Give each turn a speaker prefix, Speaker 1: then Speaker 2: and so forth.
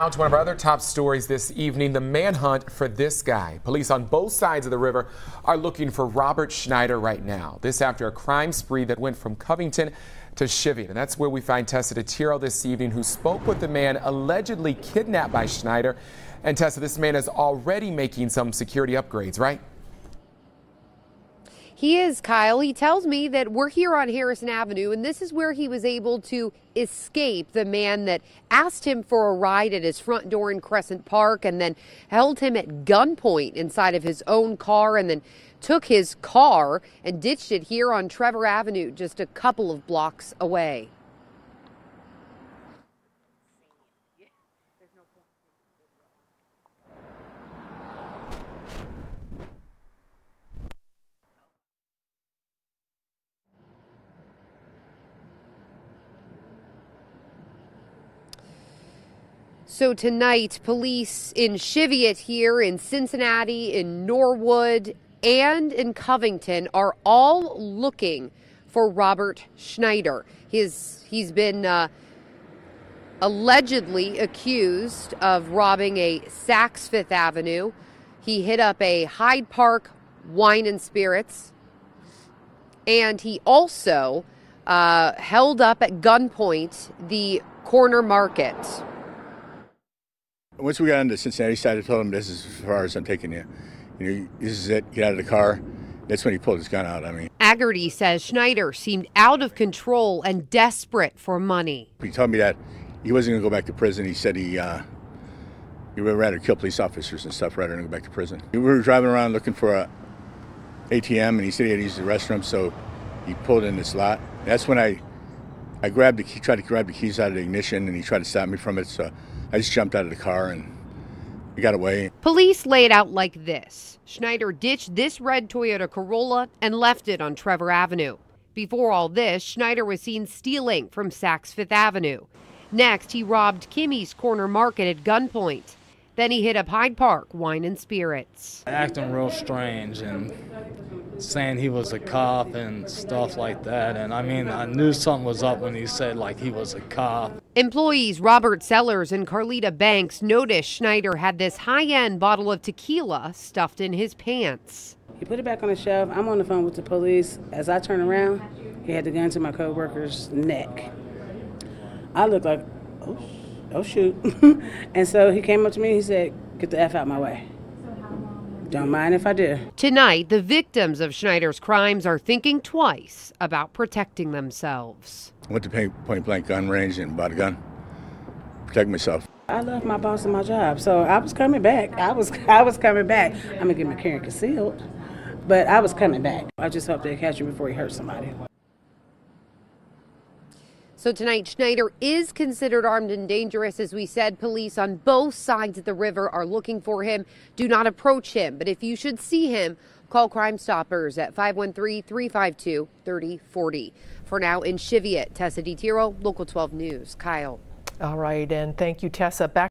Speaker 1: Now to one of our other top stories this evening, the manhunt for this guy. Police on both sides of the river are looking for Robert Schneider right now. This after a crime spree that went from Covington to Cheviot. And that's where we find Tessa DeTiro this evening, who spoke with the man allegedly kidnapped by Schneider. And Tessa, this man is already making some security upgrades, right?
Speaker 2: He is, Kyle. He tells me that we're here on Harrison Avenue, and this is where he was able to escape the man that asked him for a ride at his front door in Crescent Park and then held him at gunpoint inside of his own car and then took his car and ditched it here on Trevor Avenue, just a couple of blocks away. So tonight, police in Cheviot here, in Cincinnati, in Norwood, and in Covington are all looking for Robert Schneider. He's been allegedly accused of robbing a Saks Fifth Avenue. He hit up a Hyde Park Wine and Spirits, and he also held up at gunpoint the corner market.
Speaker 3: Once we got into Cincinnati side, I told him, this is as far as I'm taking you. You know, this is it. Get out of the car. That's when he pulled his gun out.
Speaker 2: Agardy says Schneider seemed out of control and desperate for money.
Speaker 3: He told me that he wasn't going to go back to prison. He said he would rather kill police officers and stuff rather than go back to prison. We were driving around looking for a ATM, and he said he had to use the restroom, so he pulled in this lot. That's when I grabbed the key, tried to grab the keys out of the ignition, and he tried to stop me from it. So I just jumped out of the car and we got away.
Speaker 2: Police lay it out like this. Schneider ditched this red Toyota Corolla and left it on Trevor Avenue. Before all this, Schneider was seen stealing from Saks Fifth Avenue. Next, he robbed Kimmy's Corner Market at gunpoint. Then he hit up Hyde Park Wine and Spirits.
Speaker 4: Acting real strange and saying he was a cop and stuff like that. And I mean, I knew something was up when he said like he was a cop.
Speaker 2: Employees Robert Sellers and Carlita Banks noticed Schneider had this high-end bottle of tequila stuffed in his pants.
Speaker 5: He put it back on the shelf. I'm on the phone with the police. As I turn around, he had the gun to my co-worker's neck. I looked like, oh shoot. And so he came up to me, he said, get the F out my way. Don't mind if I do.
Speaker 2: Tonight, the victims of Schneider's crimes are thinking twice about protecting themselves.
Speaker 3: I went to point blank gun range and bought a gun, protect myself.
Speaker 5: I love my boss and my job, so I was coming back. I was coming back. I'm gonna get my carry concealed, but I was coming back. I just hope they catch him before he hurts somebody.
Speaker 2: So tonight, Schneider is considered armed and dangerous. As we said, police on both sides of the river are looking for him. Do not approach him, but if you should see him, call Crime Stoppers at 513-352-3040. For now, in Cheviot, Tessa DeTiro, Local 12 News. Kyle.
Speaker 6: All right, and thank you, Tessa. Back